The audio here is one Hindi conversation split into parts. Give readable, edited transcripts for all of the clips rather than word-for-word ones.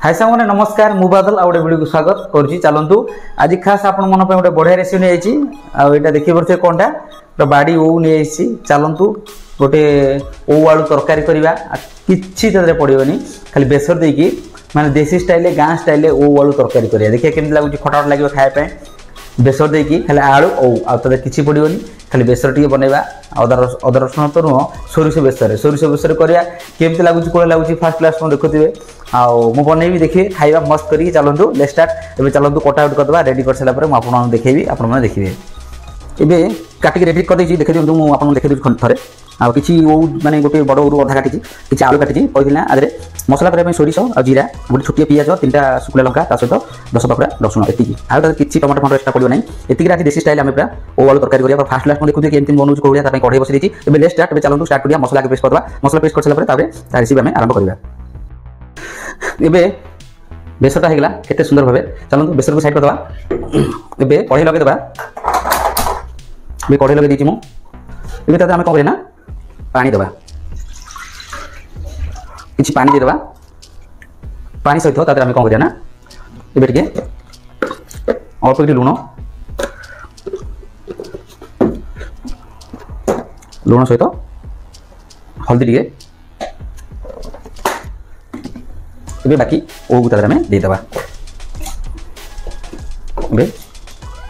हाय सामने नमस्कार मु बादल आ वीडियो को स्वागत करुच्ची। चलतु आज खास आपण मन गोटे बढ़िया रेसिपी नहीं आईटा देखिए पड़े कौनटा तो बाड़ी ओ नहीं चलतु गोटे ओ आलू तरकारी करवा किसी पड़ोनी खाली बेसर देकी माने देसी स्टाइल गाँ स्टाइल ओ आलू तरकारी करा देखिए केमती लगुच खटाखट लगे खायापी बेसर देकी खाली आलू ओ आते किसी पड़ोनी खाली बेसर टी बनवा अदा रसुण तो नुह सोरिष बेसर करा केमती लगुच कौन लगुच फास्ट क्लास देखुए आउ बनैबी देखिए खाଇବା मस्त करी चलतु लेट स्टार्ट एबे चलतु कटाउट करदबा रेडी कर सारा मुझे देखेबी आपण देखिए एबे काटिक रेडी कर देछि देखि दियंतु मु आपन देखि दियंतु थरे आ किछि ओ माने गोटे बड़ उरु अधा काटिछि किछि आलू काटिछि कहिला आदरे मसला करे में सोरिष आ जीरा गोटे छोटिया पियाज तीनटा सुखला लंका ता सहित 10 पकड़ा रसुण एतिकी आ किछि टमाटर फंड एक्स्ट्रा पड़ियो नै एतिकी राति देसी स्टाइल हमें पूरा ओ आलू तरकारी करिया फास्ट क्लास देखु केमती बनउछ कोलिया ता कढ़ाई बसि देछि एबे लेट स्टार्ट एबे चलतु स्टार्ट करिया मसला के पेस्ट करदबा मसला पेस्ट कर सारा परे ताबे ता रेसिपी हमें आरंभ करिया। एबे बेसरटा हेगला केते सुंदर भाबे चलतु बेसर को साइड कर दबा एबे कढ़ाई लगे दबा बे कढ़ाई लगे दीची मु एबे ताते हमें कबरे ना पानी दबा किछि पानी दे दबा पानी सहित ताते हमें कम करिया ना एबे टिके अल्प किछि लूण सहित हल्दी टिके एबे बाकी ओ को ताते हमें दे दबा एबे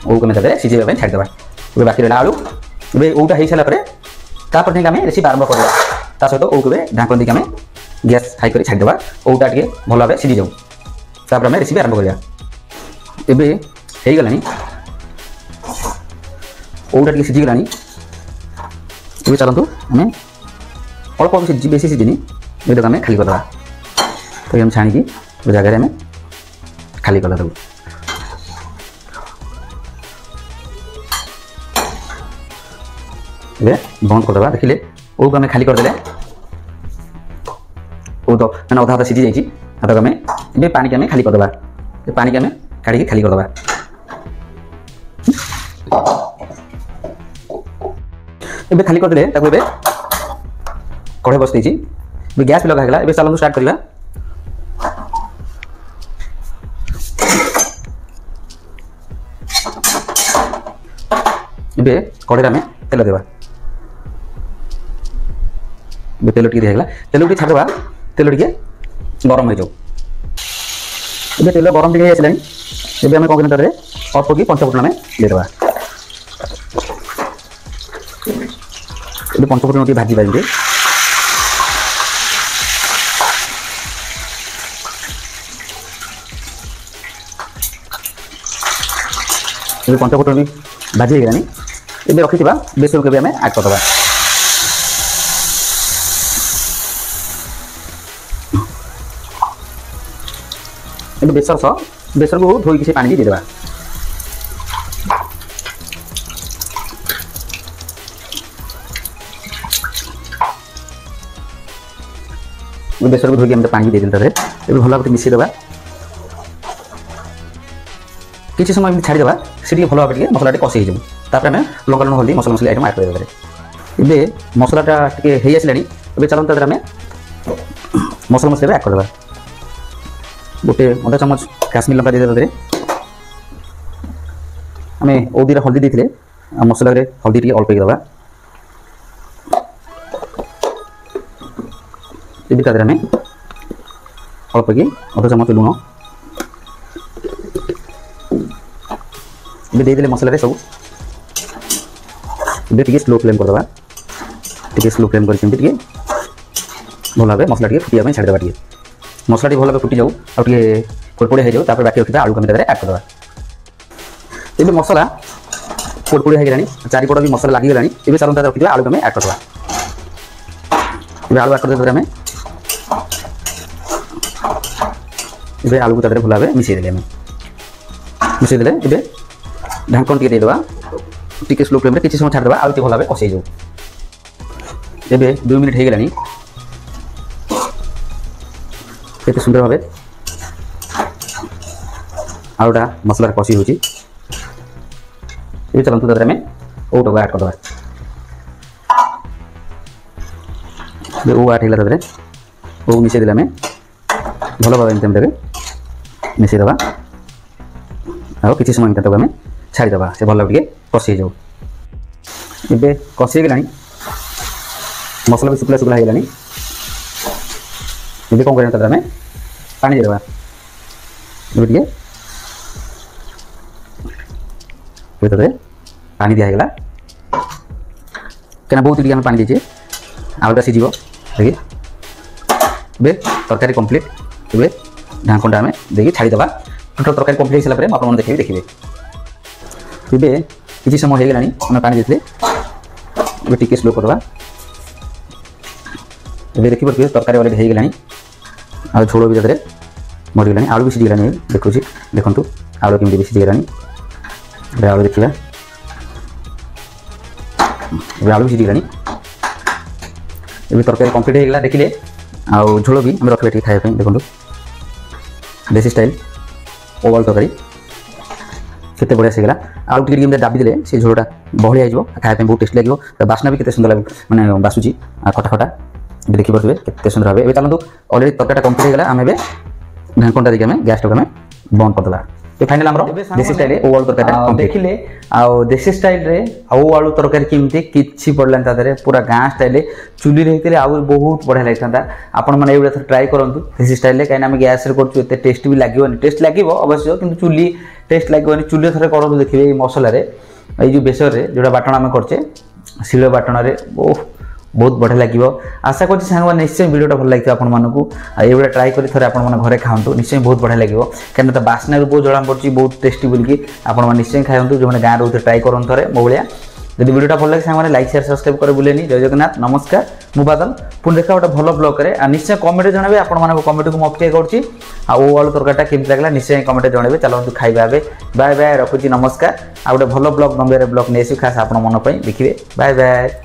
ओ को में ताते सिजेबा में छाड़ दबा एबे बाकी रहला आलू एबे ओटा हेइ साला परे तापर नहीं आम रेसिपी आरंभ करवा ता सहित ओ के ढांकन देके आम गैस हाई कर छाड़देवा ओटा टे भल भाव सीझी जाऊ तापर आम रेसिपी आरंभ करवा एबे हो गलानी ओटा टे सीझीगला एबे चलतु आम अल्प बेसी सीझिनी ये आम खाली करदे तो आम छाणी जगह आम खाली करदे बंद करदे देखिले ओ को आम खाली करदे ओ तो मैंने अधा अधा सीझी जाइए आम ए पानी के आम खाली करदे पानी के आम काढ़ी खाली करदे ए खाली करदे कढ़ाई बस देछि गैस भी लगा ए चलतु स्टार्ट करवा ए कढ़ाई आम तेल देवा तेल टी देगा तेल टी छाड़वा तेल टी गरम हो जाऊ तेल गरम टी आसला एबे आम कौन कर अल्प कि पंचफुटन आम देदेवा पंचफुटन टी भाजी बाजी पंचफुटन भी भाजी होगा एबे रखी बेसर को आम आड करदे बेसर को धोई से पानी भी देदेवा बेसर को धोई पानी भी दे भल भाव मिसेदेवा किसी समय छाड़देवा से भल भाव मसला कषि होपर आम लंका लुण हल्दी मसला मसली आइटम आड कर मसलाटा टे आसला चलते आम मसला मसला आड करदे गोटे अधा चामच काश्मीर लंका दे आम ओदीरा हल्दी देते मसला हल्दी टी अल्प दबा ये आम अल्प कि अधा चामच लुण ये मसला सब ये स्लो फ्लेम करदे टे स्लो फ्लेम कर भल भाव मसला टे फुटा छाड़देवा टे मसला टी भल भाव फुटी जाऊ आगे कुड़कुड़िया हो जाऊ बाकी रखा आलू को आड करदे ये मसला कुड़कुड़िया हो गलानी चारिपट भी मसला लगिगला ये चलता रखी आलू को आम आड करदे आलू आड करदे आम ये आलू को भल भाव मिसेदे ये ढांकन टे देदेवा टी स्लो फ्लेम किसी समय छाड़देवा आलू भल भाव कषि जाऊ ए 2 मिनिट हो गलानी केते सुंदर भावे आलूटा मसला कषि होची ये चलतु आम ओटा आड करदे ओ आड होगा ओ मिसेदे आम भल भाव एमती देवे मिसईदे आउ कि समय तक आम छाड़ीदे से भल टे कषि जाऊ ए कषि गला मसला भी शुक्ला शुक्ला होगा ये कौन कर आम पानी देवा टे पानी दिगला क्या बहुत टे पानी दीजिए आलूटा सीझ देखिए बे तरकारी कंप्लीट ए ढांकणटा आम देखिए छाड़ीदे टोटल तरकारी कंप्लीट होगा आप देखिए ए किसी समय होगा आम पानी देते टी स्लो करवा ए देखिए तरकारी अलरेडी होगा आ झोल भी जगह मरीगला आलू भी सीझीगला देखुँ देखूँ आलू केमी भी सीझीगला आलू देखा आलू भी सीझीगला ये तरकारी कंप्लीट होगा देखिले आउ झोल भी आम रखा खाया देखो देसी स्टाइल ओवल तरकारी केते बढ़िया सीगला आलू टी दाबी देले से झोलटा बहलिया हो खाया बहुत टेस्ट लगे बास्ना भी केते सुंदर लगे माने बासुची खटा खटा देखी पारे केते सुंदर भाव ए चलतु अलरेडी तरकारीटा कंप्लीट होगा आम ढांकणटा देखिए आम गैस टाक बंद करदे तो फाइनल आम देसी स्टाइल ओवल तरकारी देखिले आउ देसी स्टाइल रे आलू तरकारी केमती किछि पड़ला तादरे पूरा गाँ स्टाइल चुली रे आउ बहुत बढ़िया लगता आपण मैंने ये ट्राए करूँ देसी स्टाइल कहीं आम गैस कर टेस्ट भी लगे टेस्ट लगे अवश्य कि चुली टेस्ट लगे चुली थे करूँ देखिए ये मसलार ये बेसर जो बाटण आम करचे शिल बाटण ओह बहुत बढ़िया लगे आशा कर सांग निश्चय वीडियोटा भल लगे आपको ये ट्राए कर थे आप घरे खाऊ निश्चय बहुत बढ़िया लगे कहीं बास्ना भी बहुत जमा पड़ी बहुत टेस्टी बोलिकी आप निश्चय खाऊ जो मैंने गाँव रोते ट्राए करूँ थे मो भाया जब वीडियोटा भल लगे सांग लाइक शेयर सब्सक्राइब कर बुलेनी जय जगन्नाथ नमस्कार मु बादल पुणी देखा गोटे भल ब्लॉग करे निश्चय कमेंट जनइबे आपण कमेंट को अपेक्षा करुँची आलू तरकारीटा केमती लगला निश्चय कमेंट जनइबे चलतु खाଇବା बाय बाय रखुची नमस्कार आ गोटे भल ब्लॉग नंबर ब्लॉग नहीं खास आप मन देखिए बाय बाय।